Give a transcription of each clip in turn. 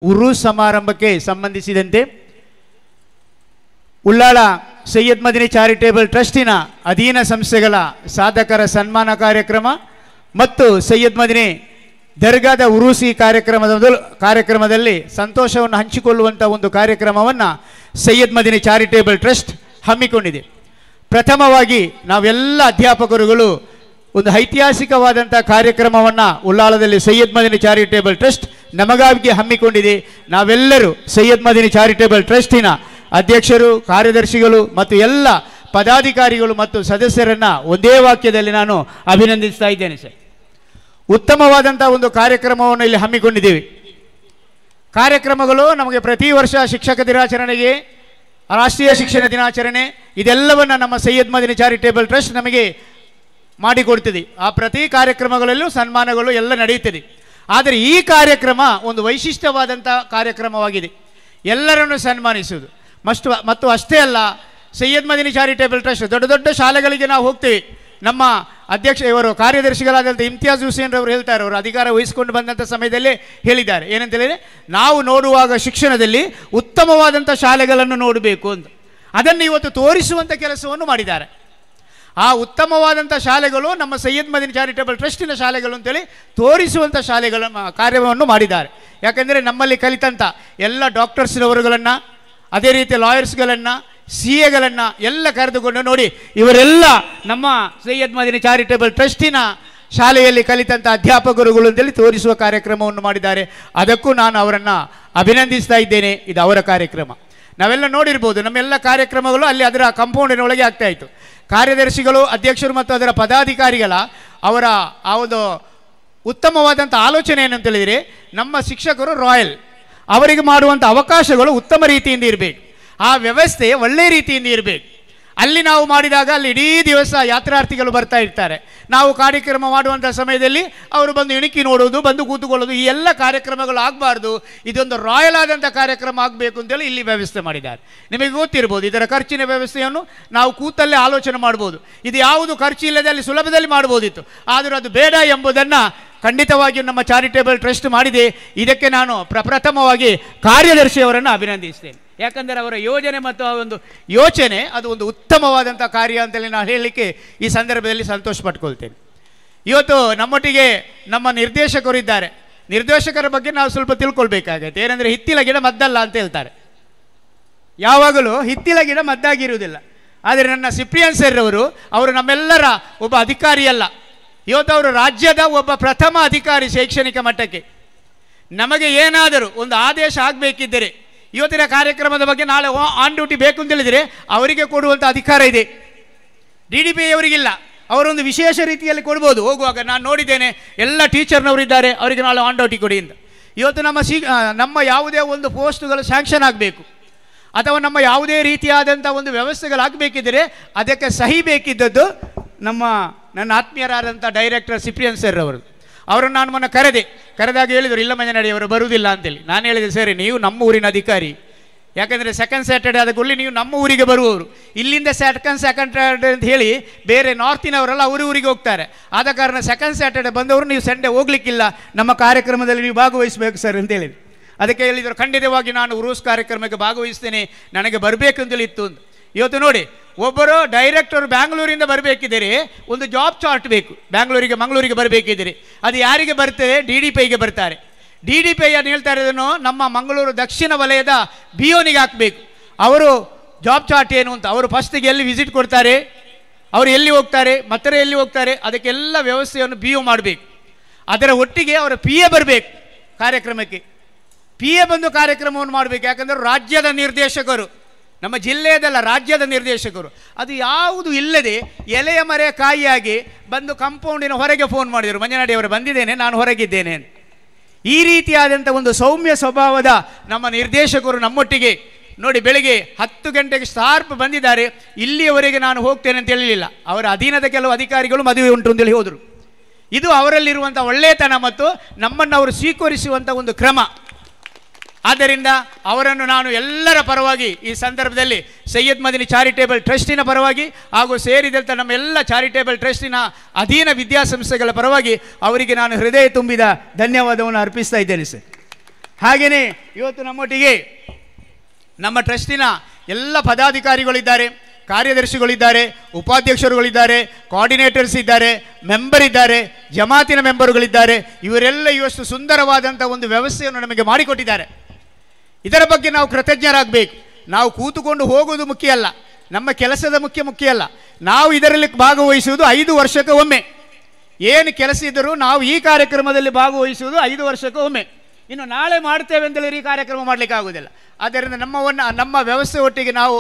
ಉರೂಸ್ ಸಮಾರಂಭಕ್ಕೆ ಸಂಬಂಧಿಸಿದಂತೆ ಉಳ್ಳಾಳ ಸೈಯದ್ ಮದನಿ ಚಾರಿಟೇಬಲ್ ಟ್ರಸ್ಟಿನ ಅಧೀನ ಸಂಸ್ಥೆಗಳ ಸಾಧಕರ ಸನ್ಮಾನ ಕಾರ್ಯಕ್ರಮ ಮತ್ತು ಸೈಯದ್ ಮದನಿ ದರ್ಗಾದ ಉರೂಸಿ ಕಾರ್ಯಕ್ರಮದಲ್ಲಿ ಸಂತೋಷವನ್ನು ಹಂಚಿಕೊಳ್ಳುವಂಥ ಒಂದು ಕಾರ್ಯಕ್ರಮವನ್ನು ಸೈಯದ್ ಮದನಿ ಚಾರಿಟೇಬಲ್ ಟ್ರಸ್ಟ್ ಹಮ್ಮಿಕೊಂಡಿದೆ. ಪ್ರಥಮವಾಗಿ ನಾವೆಲ್ಲ ಅಧ್ಯಾಪಕರುಗಳು ಒಂದು ಐತಿಹಾಸಿಕವಾದಂಥ ಕಾರ್ಯಕ್ರಮವನ್ನು ಉಳ್ಳಾಳದಲ್ಲಿ ಸೈಯದ್ ಮದನಿ ಚಾರಿಟೇಬಲ್ ಟ್ರಸ್ಟ್ ನಮಗಾಗಿ ಹಮ್ಮಿಕೊಂಡಿದೆ. ನಾವೆಲ್ಲರೂ ಸೈಯದ್ ಮದನಿ ಚಾರಿಟೇಬಲ್ ಟ್ರಸ್ಟಿನ ಅಧ್ಯಕ್ಷರು, ಕಾರ್ಯದರ್ಶಿಗಳು ಮತ್ತು ಎಲ್ಲ ಪದಾಧಿಕಾರಿಗಳು ಮತ್ತು ಸದಸ್ಯರನ್ನು ಒಂದೇ ವಾಕ್ಯದಲ್ಲಿ ನಾನು ಅಭಿನಂದಿಸ್ತಾ ಇದ್ದೇನೆ. ಸರ್, ಉತ್ತಮವಾದಂಥ ಒಂದು ಕಾರ್ಯಕ್ರಮವನ್ನು ಇಲ್ಲಿ ಹಮ್ಮಿಕೊಂಡಿದ್ದೀವಿ. ಕಾರ್ಯಕ್ರಮಗಳು ನಮಗೆ ಪ್ರತಿ ವರ್ಷ ಶಿಕ್ಷಕ ದಿನಾಚರಣೆಗೆ, ರಾಷ್ಟ್ರೀಯ ಶಿಕ್ಷಣ ದಿನಾಚರಣೆ ಇದೆಲ್ಲವನ್ನು ನಮ್ಮ ಸೈಯದ್ ಮದನಿ ಚಾರಿಟೇಬಲ್ ಟ್ರಸ್ಟ್ ನಮಗೆ ಮಾಡಿಕೊಡ್ತಿದೆ. ಆ ಪ್ರತಿ ಕಾರ್ಯಕ್ರಮಗಳಲ್ಲೂ ಸನ್ಮಾನಗಳು ಎಲ್ಲ ನಡೆಯುತ್ತದೆ. ಆದರೆ ಈ ಕಾರ್ಯಕ್ರಮ ಒಂದು ವೈಶಿಷ್ಟ್ಯವಾದಂಥ ಕಾರ್ಯಕ್ರಮವಾಗಿದೆ. ಎಲ್ಲರನ್ನು ಸನ್ಮಾನಿಸುವುದು ಮತ್ತು ಅಷ್ಟೇ ಅಲ್ಲ, ಸೈಯದ್ ಮದನಿ ಚಾರಿಟೇಬಲ್ ಟ್ರಸ್ಟ್ ದೊಡ್ಡ ದೊಡ್ಡ ಶಾಲೆಗಳಿಗೆ ನಾವು ಹೋಗ್ತೀವಿ. ನಮ್ಮ ಅಧ್ಯಕ್ಷ ಇವರು ಕಾರ್ಯದರ್ಶಿಗಳಾದಂಥ ಇಮ್ತಿಯಾಜ್ ಹುಸೇನ್ ಅವರು ಹೇಳ್ತಾರೆ, ಅವರು ಅಧಿಕಾರ ವಹಿಸಿಕೊಂಡು ಬಂದಂಥ ಸಮಯದಲ್ಲೇ ಹೇಳಿದ್ದಾರೆ. ಏನಂತ ಹೇಳಿದರೆ, ನಾವು ನೋಡುವಾಗ ಶಿಕ್ಷಣದಲ್ಲಿ ಉತ್ತಮವಾದಂಥ ಶಾಲೆಗಳನ್ನು ನೋಡಬೇಕು ಅಂತ. ಅದನ್ನು ಇವತ್ತು ತೋರಿಸುವಂಥ ಕೆಲಸವನ್ನು ಮಾಡಿದ್ದಾರೆ. ಆ ಉತ್ತಮವಾದಂಥ ಶಾಲೆಗಳು ನಮ್ಮ ಸೈಯದ್ ಮದನಿ ಚಾರಿಟೇಬಲ್ ಟ್ರಸ್ಟಿನ ಶಾಲೆಗಳು ಅಂತೇಳಿ ತೋರಿಸುವಂಥ ಶಾಲೆಗಳ ಕಾರ್ಯವನ್ನು ಮಾಡಿದ್ದಾರೆ. ಯಾಕೆಂದರೆ ನಮ್ಮಲ್ಲಿ ಕಲಿತಂಥ ಎಲ್ಲ ಡಾಕ್ಟರ್ಸ್ನವರುಗಳನ್ನು, ಅದೇ ರೀತಿ ಲಾಯರ್ಸ್ಗಳನ್ನು, CAಗಳನ್ನು ಎಲ್ಲ ಕರೆದುಕೊಂಡು ನೋಡಿ, ಇವರೆಲ್ಲ ನಮ್ಮ ಸೈಯದ್ ಮದನಿ ಚಾರಿಟೇಬಲ್ ಟ್ರಸ್ಟಿನ ಶಾಲೆಯಲ್ಲಿ ಕಲಿತಂಥ ಅಧ್ಯಾಪಕರುಗಳು ಅಂತೇಳಿ ತೋರಿಸುವ ಕಾರ್ಯಕ್ರಮವನ್ನು ಮಾಡಿದ್ದಾರೆ. ಅದಕ್ಕೂ ನಾನು ಅವರನ್ನು ಅಭಿನಂದಿಸ್ತಾ ಇದ್ದೇನೆ. ಇದು ಅವರ ಕಾರ್ಯಕ್ರಮ. ನಾವೆಲ್ಲ ನೋಡಿರ್ಬೋದು, ನಮ್ಮೆಲ್ಲ ಕಾರ್ಯಕ್ರಮಗಳು ಅಲ್ಲಿ ಅದರ ಕಾಂಪೌಂಡಿನೊಳಗೆ ಆಗ್ತಾಯಿತ್ತು. ಕಾರ್ಯದರ್ಶಿಗಳು, ಅಧ್ಯಕ್ಷರು ಮತ್ತು ಅದರ ಪದಾಧಿಕಾರಿಗಳ ಅವರ ಆ ಒಂದು ಉತ್ತಮವಾದಂಥ ಆಲೋಚನೆ ಏನಂತ ಹೇಳಿದರೆ, ನಮ್ಮ ಶಿಕ್ಷಕರು ರಾಯಲ್, ಅವರಿಗೆ ಮಾಡುವಂಥ ಅವಕಾಶಗಳು ಉತ್ತಮ ರೀತಿಯಿಂದ ಇರಬೇಕು, ಆ ವ್ಯವಸ್ಥೆ ಒಳ್ಳೆಯ ರೀತಿಯಿಂದ ಇರಬೇಕು. ಅಲ್ಲಿ ನಾವು ಮಾಡಿದಾಗ ಅಲ್ಲಿ ಇಡೀ ದಿವಸ ಯಾತ್ರಾರ್ಥಿಗಳು ಬರ್ತಾ ಇರ್ತಾರೆ. ನಾವು ಕಾರ್ಯಕ್ರಮ ಮಾಡುವಂಥ ಸಮಯದಲ್ಲಿ ಅವರು ಬಂದು ಇಣುಕಿ ನೋಡೋದು, ಬಂದು ಕೂತುಕೊಳ್ಳೋದು, ಈ ಎಲ್ಲ ಕಾರ್ಯಕ್ರಮಗಳು ಆಗಬಾರ್ದು. ಇದೊಂದು ರಾಯಲ್ ಆದಂಥ ಕಾರ್ಯಕ್ರಮ ಆಗಬೇಕು ಅಂತೇಳಿ ಇಲ್ಲಿ ವ್ಯವಸ್ಥೆ ಮಾಡಿದ್ದಾರೆ. ನಿಮಗೆ ಗೊತ್ತಿರ್ಬೋದು, ಇದರ ಖರ್ಚಿನ ವ್ಯವಸ್ಥೆಯನ್ನು ನಾವು ಕೂತಲ್ಲೇ ಆಲೋಚನೆ ಮಾಡ್ಬೋದು. ಇದು ಯಾವುದು ಖರ್ಚು ಇಲ್ಲದೆ ಅಲ್ಲಿ ಸುಲಭದಲ್ಲಿ ಮಾಡ್ಬೋದಿತ್ತು. ಆದರೂ ಅದು ಬೇಡ ಎಂಬುದನ್ನು ಖಂಡಿತವಾಗಿಯೂ ನಮ್ಮ ಚಾರಿಟೇಬಲ್ ಟ್ರಸ್ಟ್ ಮಾಡಿದೆ. ಇದಕ್ಕೆ ನಾನು ಪ್ರಪ್ರಥಮವಾಗಿ ಕಾರ್ಯದರ್ಶಿಯವರನ್ನು ಅಭಿನಂದಿಸ್ತೇನೆ. ಯಾಕಂದರೆ ಅವರ ಯೋಜನೆ ಮತ್ತು ಆ ಒಂದು ಯೋಚನೆ ಅದು ಒಂದು ಉತ್ತಮವಾದಂಥ ಕಾರ್ಯ ಅಂತೇಳಿ ನಾನು ಹೇಳಲಿಕ್ಕೆ ಈ ಸಂದರ್ಭದಲ್ಲಿ ಸಂತೋಷ ಪಟ್ಕೊಳ್ತೇನೆ. ಇವತ್ತು ನಮ್ಮೊಟ್ಟಿಗೆ ನಮ್ಮ ನಿರ್ದೇಶಕರು ಇದ್ದಾರೆ. ನಿರ್ದೇಶಕರ ಬಗ್ಗೆ ನಾವು ಸ್ವಲ್ಪ ತಿಳ್ಕೊಳ್ಬೇಕಾಗತ್ತೆ. ಏನಂದರೆ, ಹಿತ್ತಿಲ ಗಿಡ ಮದ್ದಲ್ಲ ಅಂತ ಹೇಳ್ತಾರೆ. ಯಾವಾಗಲೂ ಹಿತ್ತಿಲ ಗಿಡ ಮದ್ದಾಗಿರುವುದಿಲ್ಲ. ಆದರೆ ನನ್ನ ಸಿಪ್ರಿಯನ್ ಸರ್ ಅವರು ನಮ್ಮೆಲ್ಲರ ಒಬ್ಬ ಅಧಿಕಾರಿಯಲ್ಲ. ಇವತ್ತು ಅವರು ರಾಜ್ಯದ ಒಬ್ಬ ಪ್ರಥಮ ಅಧಿಕಾರಿ ಶೈಕ್ಷಣಿಕ ಮಟ್ಟಕ್ಕೆ. ನಮಗೆ ಏನಾದರೂ ಒಂದು ಆದೇಶ ಆಗಬೇಕಿದ್ದರೆ, ಇವತ್ತಿನ ಕಾರ್ಯಕ್ರಮದ ಬಗ್ಗೆ ನಾಳೆ ಆನ್ ಡ್ಯೂಟಿ ಬೇಕು ಅಂತ ಹೇಳಿದರೆ ಅವರಿಗೆ ಕೊಡುವಂಥ ಅಧಿಕಾರ ಇದೆ. DDP ಅವರಿಗಿಲ್ಲ. ಅವರೊಂದು ವಿಶೇಷ ರೀತಿಯಲ್ಲಿ ಕೊಡ್ಬೋದು. ಹೋಗುವಾಗ ನಾನು ನೋಡಿದ್ದೇನೆ, ಎಲ್ಲ ಟೀಚರ್ನವರಿದ್ದಾರೆ, ಅವರಿಗೆ ನಾಳೆ ಆನ್ ಡ್ಯೂಟಿ ಕೊಡಿ ಅಂತ. ಇವತ್ತು ನಮ್ಮ ಯಾವುದೇ ಒಂದು ಪೋಸ್ಟುಗಳು ಸ್ಯಾಂಕ್ಷನ್ ಆಗಬೇಕು ಅಥವಾ ನಮ್ಮ ಯಾವುದೇ ರೀತಿಯಾದಂಥ ಒಂದು ವ್ಯವಸ್ಥೆಗಳಾಗಬೇಕಿದ್ದರೆ ಅದಕ್ಕೆ ಸಹಿ ಬೇಕಿದ್ದದ್ದು ನನ್ನ ಆತ್ಮೀಯರಾದಂಥ ಡೈರೆಕ್ಟರ್ ಸಿಪ್ರಿಯನ್ ಸರ್ ಅವರನ್ನು ನಾನು ಮೊನ್ನೆ ಕರೆದಾಗ ಹೇಳಿದರು, ಇಲ್ಲ ಮಂಜನಡಿ ಅವರು ಬರುವುದಿಲ್ಲ ಅಂತೇಳಿ. ನಾನು ಹೇಳಿದೆ, ಸರಿ ನೀವು ನಮ್ಮ ಊರಿನ ಅಧಿಕಾರಿ, ಯಾಕಂದರೆ ಸೆಕೆಂಡ್ ಸ್ಯಾಟರ್ಡೆ ಆದಕೊಳ್ಳಿ ನೀವು ನಮ್ಮ ಊರಿಗೆ ಬರುವವರು. ಇಲ್ಲಿಂದ ಸೆಕೆಂಡ್ ಸ್ಯಾಟರ್ಡೆ ಅಂತ ಹೇಳಿ ಬೇರೆ ನಾರ್ತಿನವರೆಲ್ಲ ಊರಿಗೆ ಹೋಗ್ತಾರೆ. ಆದ ಕಾರಣ ಸೆಕೆಂಡ್ ಸ್ಯಾಟರ್ಡೆ ಬಂದವರು ನೀವು ಸಂಡೇ ಹೋಗ್ಲಿಕ್ಕಿಲ್ಲ, ನಮ್ಮ ಕಾರ್ಯಕ್ರಮದಲ್ಲಿ ನೀವು ಭಾಗವಹಿಸಬೇಕು ಸರ್ ಅಂತ ಹೇಳಿದ್ರು. ಅದಕ್ಕೆ ಹೇಳಿದರು, ಖಂಡಿತವಾಗಿ ನಾನು ಉರೂಸ್ ಕಾರ್ಯಕ್ರಮಕ್ಕೆ ಭಾಗವಹಿಸ್ತೇನೆ, ನನಗೆ ಬರಬೇಕು ಅಂತೇಳಿ ಇತ್ತು ಅಂತ. ಇವತ್ತು ನೋಡಿ, ಒಬ್ಬರು ಡೈರೆಕ್ಟರ್ ಬ್ಯಾಂಗ್ಳೂರಿಂದ ಬರಬೇಕಿದ್ದರೆ ಒಂದು ಜಾಬ್ ಚಾರ್ಟ್ ಬೇಕು. ಮಂಗಳೂರಿಗೆ ಬರಬೇಕಿದ್ದರೆ ಅದು ಯಾರಿಗೆ ಬರ್ತದೆ? DDPಗೆ ಬರ್ತಾರೆ. DDP ಏನು ಹೇಳ್ತಾರೆ, ಇದನ್ನು ನಮ್ಮ ಮಂಗಳೂರು ದಕ್ಷಿಣ ವಲಯದ BOನಿಗೆ ಹಾಕಬೇಕು. ಅವರು ಜಾಬ್ ಚಾರ್ಟ್ ಏನು ಅಂತ ಅವರು ಫಸ್ಟಿಗೆ ಎಲ್ಲಿ ವಿಸಿಟ್ ಕೊಡ್ತಾರೆ, ಅವರು ಎಲ್ಲಿ ಹೋಗ್ತಾರೆ, ಮತ್ತೆ ಎಲ್ಲಿ ಹೋಗ್ತಾರೆ, ಅದಕ್ಕೆಲ್ಲ ವ್ಯವಸ್ಥೆಯನ್ನು BO ಮಾಡಬೇಕು. ಅದರ ಒಟ್ಟಿಗೆ ಅವರ PA ಬರಬೇಕು ಕಾರ್ಯಕ್ರಮಕ್ಕೆ. PA ಬಂದು ಕಾರ್ಯಕ್ರಮವನ್ನು ಮಾಡಬೇಕು. ಯಾಕಂದರೆ ರಾಜ್ಯದ ನಿರ್ದೇಶಕರು, ನಮ್ಮ ಜಿಲ್ಲೆಯದಲ್ಲ ರಾಜ್ಯದ ನಿರ್ದೇಶಕರು, ಅದು ಯಾವುದು ಇಲ್ಲದೆ ಎಲೆಯ ಮರೆ ಕಾಯಿಯಾಗಿ ಬಂದು ಕಾಂಪೌಂಡಿನ ಹೊರಗೆ ಫೋನ್ ಮಾಡಿದರು, ಮಂಜನಾಡಿ ಅವರು ಬಂದಿದ್ದೇನೆ, ನಾನು ಹೊರಗಿದ್ದೇನೆ ಅಂತ. ಈ ರೀತಿಯಾದಂಥ ಒಂದು ಸೌಮ್ಯ ಸ್ವಭಾವದ ನಮ್ಮ ನಿರ್ದೇಶಕರು ನಮ್ಮೊಟ್ಟಿಗೆ ನೋಡಿ, ಬೆಳಿಗ್ಗೆ 10 ಗಂಟೆಗೆ ಶಾರ್ಪ್ ಬಂದಿದ್ದಾರೆ. ಇಲ್ಲಿಯವರೆಗೆ ನಾನು ಹೋಗ್ತೇನೆ ಅಂತ ಹೇಳಲಿಲ್ಲ. ಅವರ ಅಧೀನದ ಕೆಲವು ಅಧಿಕಾರಿಗಳು ಮದುವೆ ಉಂಟು ಅಂತೇಳಿ ಹೋದರು. ಇದು ಅವರಲ್ಲಿರುವಂಥ ಒಳ್ಳೆಯತನ ಮತ್ತು ನಮ್ಮನ್ನು ಅವರು ಸ್ವೀಕರಿಸುವಂಥ ಒಂದು ಕ್ರಮ. ಆದ್ದರಿಂದ ಅವರನ್ನು ನಾನು ಎಲ್ಲರ ಪರವಾಗಿ ಈ ಸಂದರ್ಭದಲ್ಲಿ ಸೈಯದ್ ಮದನಿ ಚಾರಿಟೇಬಲ್ ಟ್ರಸ್ಟಿನ ಪರವಾಗಿ ಹಾಗೂ ಸೇರಿದಂಥ ನಮ್ಮ ಎಲ್ಲ ಚಾರಿಟೇಬಲ್ ಟ್ರಸ್ಟಿನ ಅಧೀನ ವಿದ್ಯಾಸಂಸ್ಥೆಗಳ ಪರವಾಗಿ ಅವರಿಗೆ ನಾನು ಹೃದಯ ತುಂಬಿದ ಧನ್ಯವಾದವನ್ನು ಅರ್ಪಿಸ್ತಾ ಇದ್ದೇನೆ ಸರ್. ಹಾಗೆಯೇ ಇವತ್ತು ನಮ್ಮೊಟ್ಟಿಗೆ ನಮ್ಮ ಟ್ರಸ್ಟಿನ ಎಲ್ಲ ಪದಾಧಿಕಾರಿಗಳಿದ್ದಾರೆ, ಕಾರ್ಯದರ್ಶಿಗಳಿದ್ದಾರೆ, ಉಪಾಧ್ಯಕ್ಷರುಗಳಿದ್ದಾರೆ, ಕೋಆರ್ಡಿನೇಟರ್ಸ್ ಇದ್ದಾರೆ, ಮೆಂಬರ್ ಇದ್ದಾರೆ, ಜಮಾತಿನ ಮೆಂಬರುಗಳಿದ್ದಾರೆ. ಇವರೆಲ್ಲ ಇವಷ್ಟು ಸುಂದರವಾದಂಥ ಒಂದು ವ್ಯವಸ್ಥೆಯನ್ನು ನಮಗೆ ಮಾಡಿಕೊಟ್ಟಿದ್ದಾರೆ. ಇದರ ಬಗ್ಗೆ ನಾವು ಕೃತಜ್ಞರಾಗಬೇಕು. ನಾವು ಕೂತುಕೊಂಡು ಹೋಗೋದು ಮುಖ್ಯ ಅಲ್ಲ, ನಮ್ಮ ಕೆಲಸದ ಮುಖ್ಯ ಅಲ್ಲ. ನಾವು ಇದರಲ್ಲಿ ಭಾಗವಹಿಸುವುದು 5 ವರ್ಷಕ್ಕೆ ಒಮ್ಮೆ. ಏನು ಕೆಲಸ ಇದ್ದರೂ ನಾವು ಈ ಕಾರ್ಯಕ್ರಮದಲ್ಲಿ ಭಾಗವಹಿಸುವುದು 5 ವರ್ಷಕ್ಕೆ ಒಮ್ಮೆ. ಇನ್ನು ನಾಳೆ ಮಾಡ್ತೇವೆ ಅಂತೇಳಿ ಈ ಕಾರ್ಯಕ್ರಮ ಮಾಡಲಿಕ್ಕೆ ಆಗೋದಿಲ್ಲ. ಆದ್ದರಿಂದ ನಮ್ಮ ವ್ಯವಸ್ಥೆ ಒಟ್ಟಿಗೆ ನಾವು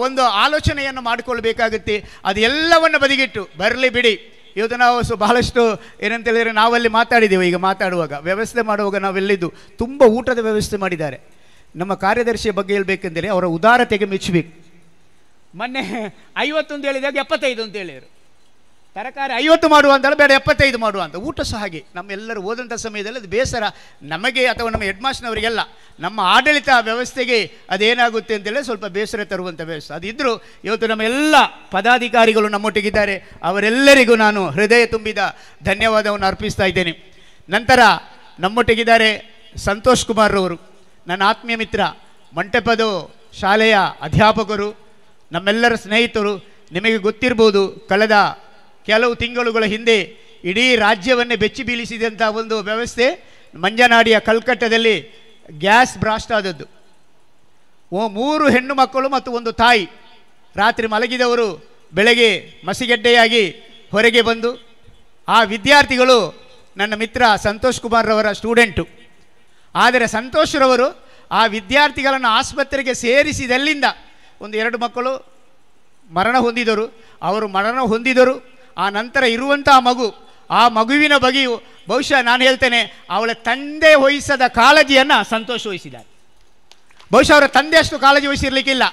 ಒಂದು ಆಲೋಚನೆಯನ್ನು ಮಾಡಿಕೊಳ್ಬೇಕಾಗುತ್ತೆ. ಅದು ಎಲ್ಲವನ್ನು ಬದಿಗಿಟ್ಟು ಬರಲಿ ಬಿಡಿ. ಇವತ್ತು ನಾವು ಬಹಳಷ್ಟು ಏನಂತ ಹೇಳಿದರೆ ನಾವಲ್ಲಿ ಮಾತಾಡಿದ್ದೇವೆ. ಈಗ ಮಾತಾಡುವಾಗ ವ್ಯವಸ್ಥೆ ಮಾಡುವಾಗ ನಾವೆಲ್ಲಿದ್ದು ತುಂಬ ಊಟದ ವ್ಯವಸ್ಥೆ ಮಾಡಿದ್ದಾರೆ. ನಮ್ಮ ಕಾರ್ಯದರ್ಶಿಯ ಬಗ್ಗೆ ಹೇಳಬೇಕೆಂದರೆ ಅವರ ಉದಾರತೆಗೆ ಮೆಚ್ಚಬೇಕು. ಮೊನ್ನೆ 50 ಅಂತ ಹೇಳಿದಾಗ 75 ಅಂತ ಹೇಳಿದರು. ತರಕಾರಿ 50 ಮಾಡುವ ಅಂತೇಳಿ ಬೇಡ 75 ಮಾಡುವ ಅಂತ. ಊಟ ಸಹ ಹಾಗೆ ನಮ್ಮೆಲ್ಲರೂ ಓದಂಥ ಸಮಯದಲ್ಲಿ ಅದು ಬೇಸರ ನಮಗೆ ಅಥವಾ ನಮ್ಮ ಹೆಡ್ ಮಾಸ್ಟರ್ನವರಿಗೆಲ್ಲ, ನಮ್ಮ ಆಡಳಿತ ವ್ಯವಸ್ಥೆಗೆ ಅದೇನಾಗುತ್ತೆ ಅಂತೇಳಿ ಸ್ವಲ್ಪ ಬೇಸರ ತರುವಂಥ ವ್ಯವಸ್ಥೆ ಅದಿದ್ದರೂ ಇವತ್ತು ನಮ್ಮ ಎಲ್ಲ ಪದಾಧಿಕಾರಿಗಳು ನಮ್ಮೊಟ್ಟಿಗಿದ್ದಾರೆ. ಅವರೆಲ್ಲರಿಗೂ ನಾನು ಹೃದಯ ತುಂಬಿದ ಧನ್ಯವಾದವನ್ನು ಅರ್ಪಿಸ್ತಾ ಇದ್ದೇನೆ. ನಂತರ ನಮ್ಮೊಟ್ಟಿಗಿದ್ದಾರೆ ಸಂತೋಷ್ ಕುಮಾರ್ ಅವರು, ನನ್ನ ಆತ್ಮೀಯ ಮಿತ್ರ, ಮಂಟಪದ ಶಾಲೆಯ ಅಧ್ಯಾಪಕರು, ನಮ್ಮೆಲ್ಲರ ಸ್ನೇಹಿತರು. ನಿಮಗೆ ಗೊತ್ತಿರ್ಬೋದು, ಕಳೆದ ಕೆಲವು ತಿಂಗಳುಗಳ ಹಿಂದೆ ಇಡೀ ರಾಜ್ಯವನ್ನೇ ಬೆಚ್ಚಿ ಬೀಳಿಸಿದಂಥ ಒಂದು ವ್ಯವಸ್ಥೆ ಮಂಜನಾಡಿಯ ಕಲ್ಕಟ್ಟದಲ್ಲಿ ಗ್ಯಾಸ್ ಬ್ರಾಸ್ಟ್ ಆದದ್ದು. 3 ಹೆಣ್ಣು ಮಕ್ಕಳು ಮತ್ತು 1 ತಾಯಿ ರಾತ್ರಿ ಮಲಗಿದವರು ಬೆಳಗ್ಗೆ ಮಸಿಗೆಡ್ಡೆಯಾಗಿ ಹೊರಗೆ ಬಂದು, ಆ ವಿದ್ಯಾರ್ಥಿಗಳು ನನ್ನ ಮಿತ್ರ ಸಂತೋಷ್ ಕುಮಾರ್ರವರ ಸ್ಟೂಡೆಂಟು. ಆದರೆ ಸಂತೋಷ್ರವರು ಆ ವಿದ್ಯಾರ್ಥಿಗಳನ್ನು ಆಸ್ಪತ್ರೆಗೆ ಸೇರಿಸಿದಲ್ಲಿಂದ 1-2 ಮಕ್ಕಳು ಮರಣ ಹೊಂದಿದರು. ಅವರು ಮರಣ ಹೊಂದಿದರು. ಆ ನಂತರ ಇರುವಂಥ ಆ ಮಗುವಿನ ಬಗ್ಗೆಯೂ ಬಹುಶಃ ನಾನು ಹೇಳ್ತೇನೆ, ಅವಳ ತಂದೆ ವಹಿಸದ ಕಾಳಜಿಯನ್ನು ಸಂತೋಷ ವಹಿಸಿದ್ದಾರೆ. ಬಹುಶಃ ಅವರ ತಂದೆ ಅಷ್ಟು ಕಾಳಜಿ ವಹಿಸಿರಲಿಕ್ಕಿಲ್ಲ.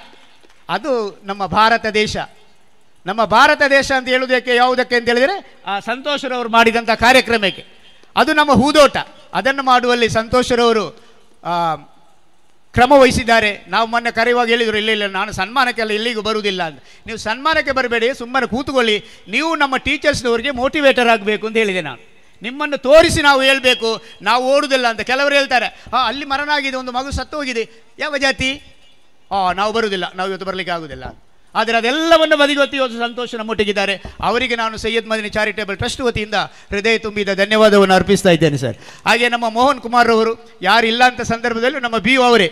ಅದು ನಮ್ಮ ಭಾರತ ದೇಶ. ನಮ್ಮ ಭಾರತ ದೇಶ ಅಂತ ಹೇಳುವುದಕ್ಕೆ ಯಾವುದಕ್ಕೆ ಅಂತ ಹೇಳಿದರೆ ಆ ಸಂತೋಷರವರು ಮಾಡಿದಂಥ ಕಾರ್ಯಕ್ರಮಕ್ಕೆ. ಅದು ನಮ್ಮ ಹೂದೋಟ. ಅದನ್ನು ಮಾಡುವಲ್ಲಿ ಸಂತೋಷರವರು ಕ್ರಮ ವಹಿಸಿದ್ದಾರೆ. ನಾವು ಮೊನ್ನೆ ಕರೆಯುವಾಗ ಹೇಳಿದರು, ಇಲ್ಲ ನಾನು ಸನ್ಮಾನಕ್ಕೆಲ್ಲ ಎಲ್ಲಿಗೂ ಬರುವುದಿಲ್ಲ ಅಂತ. ನೀವು ಸನ್ಮಾನಕ್ಕೆ ಬರಬೇಡಿ, ಸುಮ್ಮನೆ ಕೂತ್ಕೊಳ್ಳಿ. ನೀವು ನಮ್ಮ ಟೀಚರ್ಸ್ನವರಿಗೆ ಮೋಟಿವೇಟರ್ ಆಗಬೇಕು ಅಂತ ಹೇಳಿದೆ ನಾನು. ನಿಮ್ಮನ್ನು ತೋರಿಸಿ ನಾವು ಹೇಳಬೇಕು, ನಾವು ಓಡುವುದಿಲ್ಲ ಅಂತ. ಕೆಲವರು ಹೇಳ್ತಾರೆ, ಅಲ್ಲಿ ಮರಣ ಆಗಿದೆ, ಒಂದು ಮಗು ಸತ್ತು ಹೋಗಿದೆ, ಯಾವ ಜಾತಿ, ನಾವು ಬರುವುದಿಲ್ಲ, ನಾವು ಇವತ್ತು ಬರಲಿಕ್ಕೆ ಆಗುವುದಿಲ್ಲ. ಆದರೆ ಅದೆಲ್ಲವನ್ನು ಬದಿಗೊತ್ತಿ ಇವತ್ತು ಸಂತೋಷ ನಮ್ಮೊಟ್ಟಿಗಿದ್ದಾರೆ. ಅವರಿಗೆ ನಾನು ಸೈಯದ್ ಮದನಿ ಚಾರಿಟೇಬಲ್ ಟ್ರಸ್ಟ್ ವತಿಯಿಂದ ಹೃದಯ ತುಂಬಿದ ಧನ್ಯವಾದವನ್ನು ಅರ್ಪಿಸ್ತಾ ಇದ್ದೇನೆ ಸರ್. ಹಾಗೆ ನಮ್ಮ ಮೋಹನ್ ಕುಮಾರ್ ಅವರು, ಯಾರು ಇಲ್ಲ ಅಂತ ಸಂದರ್ಭದಲ್ಲೂ ನಮ್ಮ ಬಿ ಯು ಅವರೇ,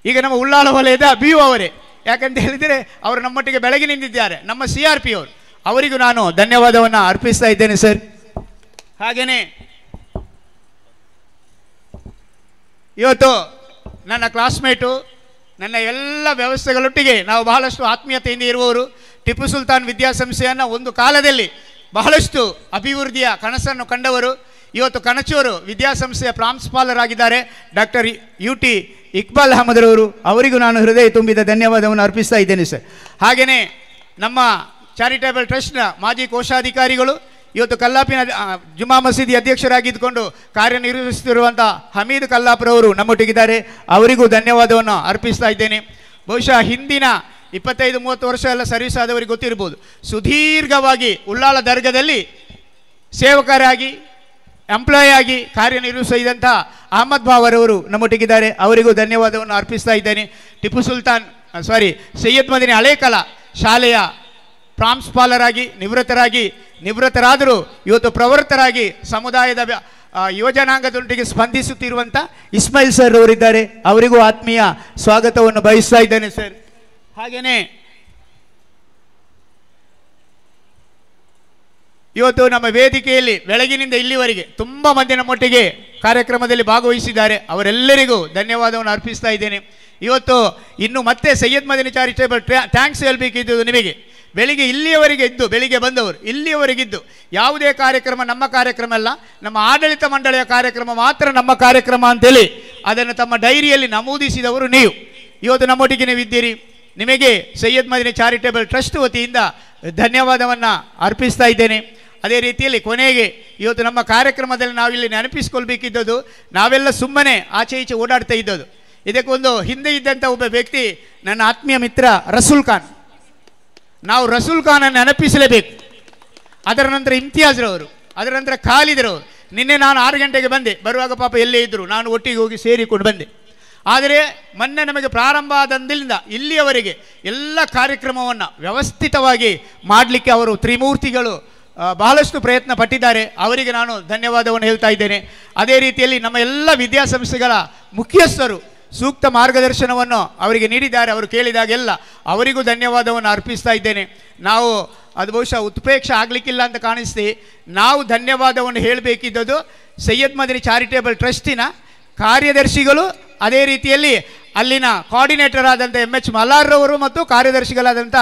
ಈಗ ನಮ್ಮ ಉಳ್ಳಾಲ ವಲಯದ ಬಿ ಯು ಅವರೇ. ಯಾಕಂತ ಹೇಳಿದರೆ ಅವರು ನಮ್ಮೊಟ್ಟಿಗೆ ಬೆಳಗ್ಗೆ ನಿಂತಿದ್ದಾರೆ. ನಮ್ಮ CRP ಅವರು, ಅವರಿಗೂ ನಾನು ಧನ್ಯವಾದವನ್ನು ಅರ್ಪಿಸ್ತಾ ಇದ್ದೇನೆ ಸರ್. ಹಾಗೆಯೇ ಇವತ್ತು ನನ್ನ ಕ್ಲಾಸ್ಮೇಟು, ನನ್ನ ಎಲ್ಲ ವ್ಯವಸ್ಥೆಗಳೊಟ್ಟಿಗೆ ನಾವು ಬಹಳಷ್ಟು ಆತ್ಮೀಯತೆಯಿಂದ ಇರುವವರು. ಟಿಪ್ಪು ಸುಲ್ತಾನ್ ವಿದ್ಯಾಸಂಸ್ಥೆಯನ್ನು ಒಂದು ಕಾಲದಲ್ಲಿ ಬಹಳಷ್ಟು ಅಭಿವೃದ್ಧಿಯ ಕನಸನ್ನು ಕಂಡವರು. ಇವತ್ತು ಕಣಚೂರು ವಿದ್ಯಾಸಂಸ್ಥೆಯ ಪ್ರಾಂಶುಪಾಲರಾಗಿದ್ದಾರೆ ಡಾಕ್ಟರ್ UT ಇಕ್ಬಾಲ್ ಅಹಮದ್ರವರು. ಅವರಿಗೂ ನಾನು ಹೃದಯ ತುಂಬಿದ ಧನ್ಯವಾದವನ್ನು ಅರ್ಪಿಸ್ತಾ ಇದ್ದೇನೆ ಸರ್. ಹಾಗೆಯೇ ನಮ್ಮ ಚಾರಿಟೇಬಲ್ ಟ್ರಸ್ಟ್ನ ಮಾಜಿ ಕೋಶಾಧಿಕಾರಿಗಳು, ಇವತ್ತು ಕಲ್ಲಾಪಿನ ಜುಮಾ ಮಸೀದಿ ಅಧ್ಯಕ್ಷರಾಗಿದ್ದುಕೊಂಡು ಕಾರ್ಯನಿರ್ವಹಿಸುತ್ತಿರುವಂಥ ಹಮೀದ್ ಕಲ್ಲಾಪುರವರು ನಮ್ಮೊಟ್ಟಿಗಿದ್ದಾರೆ. ಅವರಿಗೂ ಧನ್ಯವಾದವನ್ನು ಅರ್ಪಿಸ್ತಾ ಇದ್ದೇನೆ. ಬಹುಶಃ ಹಿಂದಿನ 25-30 ವರ್ಷ ಎಲ್ಲ ಸರ್ವಿಸ್ ಆದವರಿಗೆ ಗೊತ್ತಿರ್ಬೋದು, ಸುದೀರ್ಘವಾಗಿ ಉಳ್ಳಾಲ ದರ್ಗಾದಲ್ಲಿ ಸೇವಕರಾಗಿ ಎಂಪ್ಲಾಯ್ ಆಗಿ ಕಾರ್ಯನಿರ್ವಹಿಸಿದಂಥ ಅಹಮದ್ ಭಾವರವರು ನಮ್ಮೊಟ್ಟಿಗಿದ್ದಾರೆ. ಅವರಿಗೂ ಧನ್ಯವಾದವನ್ನು ಅರ್ಪಿಸ್ತಾ ಇದ್ದೇನೆ. ಸೈಯದ್ ಮದನಿ ಹಳೇಕಲಾ ಶಾಲೆಯ ಪ್ರಾಂಶುಪಾಲರಾಗಿ ನಿವೃತ್ತರಾದರೂ ಇವತ್ತು ಪ್ರವೃತ್ತರಾಗಿ ಸಮುದಾಯದ ಯುವಜನಾಂಗದೊಂದಿಗೆ ಸ್ಪಂದಿಸುತ್ತಿರುವಂಥ ಇಸ್ಮಾಯಿಲ್ ಸರ್ ಅವರಿದ್ದಾರೆ. ಅವರಿಗೂ ಆತ್ಮೀಯ ಸ್ವಾಗತವನ್ನು ಬಯಸ್ತಾ ಇದ್ದೇನೆ ಸರ್. ಹಾಗೆಯೇ ಇವತ್ತು ನಮ್ಮ ವೇದಿಕೆಯಲ್ಲಿ ಬೆಳಗಿನಿಂದ ಇಲ್ಲಿವರೆಗೆ ತುಂಬ ಮಂದಿ ನಮ್ಮೊಟ್ಟಿಗೆ ಕಾರ್ಯಕ್ರಮದಲ್ಲಿ ಭಾಗವಹಿಸಿದ್ದಾರೆ. ಅವರೆಲ್ಲರಿಗೂ ಧನ್ಯವಾದವನ್ನು ಅರ್ಪಿಸ್ತಾ ಇದ್ದೇನೆ. ಇವತ್ತು ಇನ್ನು ಮತ್ತೆ ಸೈಯದ್ ಮದನಿ ಚಾರಿಟೇಬಲ್ ಥ್ಯಾಂಕ್ಸ್ ಹೇಳಬೇಕಿದ್ದು ನಿಮಗೆ. ಬೆಳಿಗ್ಗೆ ಬಂದವರು ಇಲ್ಲಿಯವರೆಗಿದ್ದು ಯಾವುದೇ ಕಾರ್ಯಕ್ರಮ ನಮ್ಮ ಕಾರ್ಯಕ್ರಮ ಅಲ್ಲ, ನಮ್ಮ ಆಡಳಿತ ಮಂಡಳಿಯ ಕಾರ್ಯಕ್ರಮ ಮಾತ್ರ ನಮ್ಮ ಕಾರ್ಯಕ್ರಮ ಅಂತೇಳಿ ಅದನ್ನು ತಮ್ಮ ಡೈರಿಯಲ್ಲಿ ನಮೂದಿಸಿದವರು ನೀವು. ಇವತ್ತು ನಮ್ಮೊಟ್ಟಿಗೆ ನೀವಿದ್ದೀರಿ. ನಿಮಗೆ ಸೈಯದ್ ಮದನಿ ಚಾರಿಟೇಬಲ್ ಟ್ರಸ್ಟ್ ವತಿಯಿಂದ ಧನ್ಯವಾದವನ್ನು ಅರ್ಪಿಸ್ತಾ ಇದ್ದೇನೆ. ಅದೇ ರೀತಿಯಲ್ಲಿ ಕೊನೆಗೆ ಇವತ್ತು ನಮ್ಮ ಕಾರ್ಯಕ್ರಮದಲ್ಲಿ ನಾವಿಲ್ಲಿ ನೆನಪಿಸ್ಕೊಳ್ಬೇಕಿದ್ದದ್ದು, ನಾವೆಲ್ಲ ಸುಮ್ಮನೆ ಆಚೆ ಈಚೆ ಓಡಾಡ್ತಾ ಇದ್ದದ್ದು. ಇದಕ್ಕೊಂದು ಹಿಂದೆ ಇದ್ದಂಥ ಒಬ್ಬ ವ್ಯಕ್ತಿ, ನನ್ನ ಆತ್ಮೀಯ ಮಿತ್ರ ರಸೂಲ್ ಖಾನ್. ನಾವು ರಸೂಲ್ ಖಾನನ್ನು ನೆನಪಿಸಲೇಬೇಕು. ಅದರ ನಂತರ ಇಮ್ತಿಯಾಜ್ರವರು, ಅದರ ನಂತರ ಖಾಲಿದ್ರವರು. ನಿನ್ನೆ ನಾನು 6 ಗಂಟೆಗೆ ಬಂದೆ, ಬರುವಾಗ ಪಾಪ ಎಲ್ಲೇ ಇದ್ದರು, ನಾನು ಒಟ್ಟಿಗೆ ಹೋಗಿ ಸೇರಿಕೊಂಡು ಬಂದೆ. ಆದರೆ ಮೊನ್ನೆ ನಮಗೆ ಪ್ರಾರಂಭ ಆದಂದಿನಿಂದ ಇಲ್ಲಿಯವರೆಗೆ ಎಲ್ಲ ಕಾರ್ಯಕ್ರಮವನ್ನು ವ್ಯವಸ್ಥಿತವಾಗಿ ಮಾಡಲಿಕ್ಕೆ ಅವರು ತ್ರಿಮೂರ್ತಿಗಳು ಬಹಳಷ್ಟು ಪ್ರಯತ್ನ ಪಟ್ಟಿದ್ದಾರೆ. ಅವರಿಗೆ ನಾನು ಧನ್ಯವಾದವನ್ನು ಹೇಳ್ತಾ ಇದ್ದೇನೆ. ಅದೇ ರೀತಿಯಲ್ಲಿ ನಮ್ಮ ಎಲ್ಲ ವಿದ್ಯಾಸಂಸ್ಥೆಗಳ ಮುಖ್ಯಸ್ಥರು ಸೂಕ್ತ ಮಾರ್ಗದರ್ಶನವನ್ನು ಅವರಿಗೆ ನೀಡಿದ್ದಾರೆ. ಅವರು ಕೇಳಿದಾಗೆಲ್ಲ ಅವರಿಗೂ ಧನ್ಯವಾದವನ್ನು ಅರ್ಪಿಸ್ತಾ ಇದ್ದೇನೆ. ನಾವು ಅದು ಬಹುಶಃ ಉತ್ಪ್ರೇಕ್ಷೆ ಆಗಲಿಕ್ಕಿಲ್ಲ ಅಂತ ಕಾಣಿಸ್ತೀವಿ. ನಾವು ಧನ್ಯವಾದವನ್ನು ಹೇಳಬೇಕಿದ್ದದು ಸೈಯದ್ ಮದನಿ ಚಾರಿಟೇಬಲ್ ಟ್ರಸ್ಟಿನ ಕಾರ್ಯದರ್ಶಿಗಳು, ಅದೇ ರೀತಿಯಲ್ಲಿ ಅಲ್ಲಿನ ಕೋಆರ್ಡಿನೇಟರ್ ಆದಂಥ MH ಮಲ್ಲಾರ್ರವರು ಮತ್ತು ಕಾರ್ಯದರ್ಶಿಗಳಾದಂಥ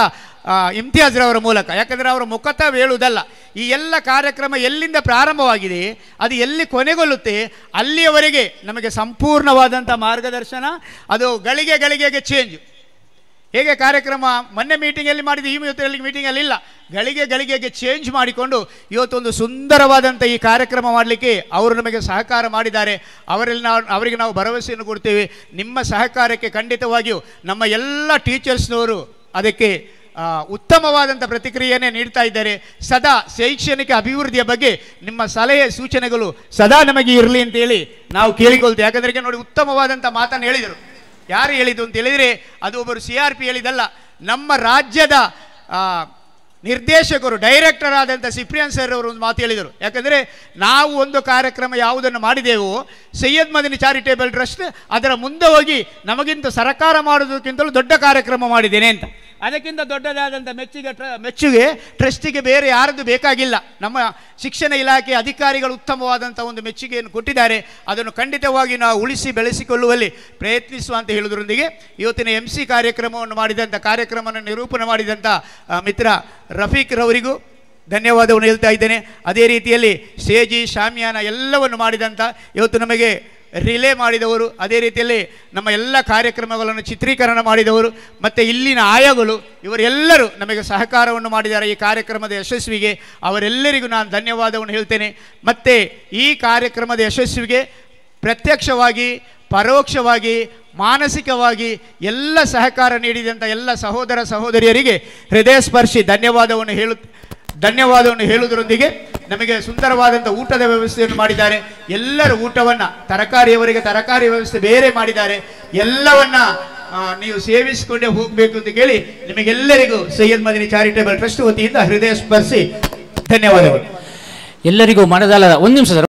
ಇಮ್ತಿಯಾಜ್ರವರ ಮೂಲಕ. ಯಾಕಂದರೆ ಅವರ ಮುಖತಃ ಹೇಳುವುದಲ್ಲ, ಈ ಎಲ್ಲ ಕಾರ್ಯಕ್ರಮ ಎಲ್ಲಿಂದ ಪ್ರಾರಂಭವಾಗಿದೆ ಅದು ಎಲ್ಲಿ ಕೊನೆಗೊಳ್ಳುತ್ತೆ ಅಲ್ಲಿಯವರೆಗೆ ನಮಗೆ ಸಂಪೂರ್ಣವಾದಂಥ ಮಾರ್ಗದರ್ಶನ. ಅದು ಗಳಿಗೆ ಚೇಂಜ್. ಹೇಗೆ ಕಾರ್ಯಕ್ರಮ ಮೊನ್ನೆ ಮೀಟಿಂಗಲ್ಲಿ ಮಾಡಿದ್ದು ಇವತ್ತು ಮೀಟಿಂಗಲ್ಲಿ ಇಲ್ಲ, ಗಳಿಗೆ ಚೇಂಜ್ ಮಾಡಿಕೊಂಡು ಇವತ್ತೊಂದು ಸುಂದರವಾದಂಥ ಈ ಕಾರ್ಯಕ್ರಮ ಮಾಡಲಿಕ್ಕೆ ಅವರು ನಮಗೆ ಸಹಕಾರ ಮಾಡಿದ್ದಾರೆ. ಅವರಿಗೆ ನಾವು ಭರವಸೆಯನ್ನು ಕೊಡ್ತೇವೆ. ನಿಮ್ಮ ಸಹಕಾರಕ್ಕೆ ಖಂಡಿತವಾಗಿಯೂ ನಮ್ಮ ಎಲ್ಲ ಟೀಚರ್ಸ್ನವರು ಅದಕ್ಕೆ ಉತ್ತಮವಾದಂಥ ಪ್ರತಿಕ್ರಿಯೆಯನ್ನೇ ನೀಡ್ತಾ ಇದ್ದಾರೆ. ಸದಾ ಶೈಕ್ಷಣಿಕ ಅಭಿವೃದ್ಧಿಯ ಬಗ್ಗೆ ನಿಮ್ಮ ಸಲಹೆ ಸೂಚನೆಗಳು ಸದಾ ನಮಗೆ ಇರಲಿ ಅಂತೇಳಿ ನಾವು ಕೇಳಿಕೊಳ್ತೇವೆ. ಯಾಕಂದರೆ ನೋಡಿ, ಉತ್ತಮವಾದಂಥ ಮಾತನ್ನು ಹೇಳಿದರು. ಯಾರು ಹೇಳಿದ್ದು ಅಂತ ಹೇಳಿದರೆ ಅದು ಒಬ್ಬರು CRP ಹೇಳಿದಲ್ಲ, ನಮ್ಮ ರಾಜ್ಯದ ನಿರ್ದೇಶಕರು ಡೈರೆಕ್ಟರ್ ಆದಂಥ ಸಿಪ್ರಿಯನ್ ಸರ್ ಅವರು ಒಂದು ಮಾತು ಹೇಳಿದರು. ಯಾಕಂದರೆ ನಾವು ಒಂದು ಕಾರ್ಯಕ್ರಮ ಯಾವುದನ್ನು ಮಾಡಿದೆವೋ ಸೈಯದ್ ಮದನಿ ಚಾರಿಟೇಬಲ್ ಟ್ರಸ್ಟ್ ಅದರ ಮುಂದೆ ಹೋಗಿ ನಮಗಿಂತ ಸರ್ಕಾರ ಮಾಡೋದಕ್ಕಿಂತಲೂ ದೊಡ್ಡ ಕಾರ್ಯಕ್ರಮ ಮಾಡಿದ್ದೇನೆ ಅಂತ. ಅದಕ್ಕಿಂತ ದೊಡ್ಡದಾದಂಥ ಮೆಚ್ಚುಗೆ ಟ್ರಸ್ಟಿಗೆ ಬೇರೆ ಯಾರದ್ದು ಬೇಕಾಗಿಲ್ಲ. ನಮ್ಮ ಶಿಕ್ಷಣ ಇಲಾಖೆ ಅಧಿಕಾರಿಗಳು ಉತ್ತಮವಾದಂಥ ಒಂದು ಮೆಚ್ಚುಗೆಯನ್ನು ಕೊಟ್ಟಿದ್ದಾರೆ. ಅದನ್ನು ಖಂಡಿತವಾಗಿ ನಾವು ಉಳಿಸಿ ಬೆಳೆಸಿಕೊಳ್ಳುವಲ್ಲಿ ಪ್ರಯತ್ನಿಸುವ ಅಂತ ಹೇಳುವುದರೊಂದಿಗೆ ಇವತ್ತಿನ MC ಕಾರ್ಯಕ್ರಮವನ್ನು ಮಾಡಿದಂಥ ಕಾರ್ಯಕ್ರಮವನ್ನು ನಿರೂಪಣೆ ಮಾಡಿದಂಥ ಮಿತ್ರ ರಫೀಕ್ ರವರಿಗೂ ಧನ್ಯವಾದವನ್ನು ಹೇಳ್ತಾ ಇದ್ದೇನೆ. ಅದೇ ರೀತಿಯಲ್ಲಿ ಸ್ಟೇಜಿ ಶಾಮಿಯಾನ ಎಲ್ಲವನ್ನು ಮಾಡಿದಂಥ ಇವತ್ತು ನಮಗೆ ರಿಲೇ ಮಾಡಿದವರು, ಅದೇ ರೀತಿಯಲ್ಲಿ ನಮ್ಮ ಎಲ್ಲ ಕಾರ್ಯಕ್ರಮಗಳನ್ನು ಚಿತ್ರೀಕರಣ ಮಾಡಿದವರು ಮತ್ತು ಇಲ್ಲಿನ ಆಯೋಗಳು ಇವರೆಲ್ಲರೂ ನಮಗೆ ಸಹಕಾರವನ್ನು ಮಾಡಿದ್ದಾರೆ ಈ ಕಾರ್ಯಕ್ರಮದ ಯಶಸ್ವಿಗೆ. ಅವರೆಲ್ಲರಿಗೂ ನಾನು ಧನ್ಯವಾದವನ್ನು ಹೇಳ್ತೇನೆ. ಮತ್ತು ಈ ಕಾರ್ಯಕ್ರಮದ ಯಶಸ್ವಿಗೆ ಪ್ರತ್ಯಕ್ಷವಾಗಿ ಪರೋಕ್ಷವಾಗಿ ಮಾನಸಿಕವಾಗಿ ಎಲ್ಲ ಸಹಕಾರ ನೀಡಿದಂಥ ಎಲ್ಲ ಸಹೋದರ ಸಹೋದರಿಯರಿಗೆ ಹೃದಯ ಸ್ಪರ್ಶಿ ಧನ್ಯವಾದವನ್ನು ಹೇಳುವುದರೊಂದಿಗೆ ನಮಗೆ ಸುಂದರವಾದಂಥ ಊಟದ ವ್ಯವಸ್ಥೆಯನ್ನು ಮಾಡಿದ್ದಾರೆ. ಎಲ್ಲರೂ ಊಟವನ್ನು ತರಕಾರಿಯವರಿಗೆ ತರಕಾರಿ ವ್ಯವಸ್ಥೆ ಬೇರೆ ಮಾಡಿದ್ದಾರೆ. ಎಲ್ಲವನ್ನ ನೀವು ಸೇವಿಸಿಕೊಂಡೇ ಹೋಗಬೇಕು ಅಂತ ಕೇಳಿ ನಿಮಗೆಲ್ಲರಿಗೂ ಸೈಯದ್ ಮದನಿ ಚಾರಿಟೇಬಲ್ ಟ್ರಸ್ಟ್ ವತಿಯಿಂದ ಹೃದಯ ಸ್ಪರ್ಶಿ ಧನ್ಯವಾದಗಳು. ಎಲ್ಲರಿಗೂ ಮನದಾಳದ ಒಂದು ನಿಮಿಷ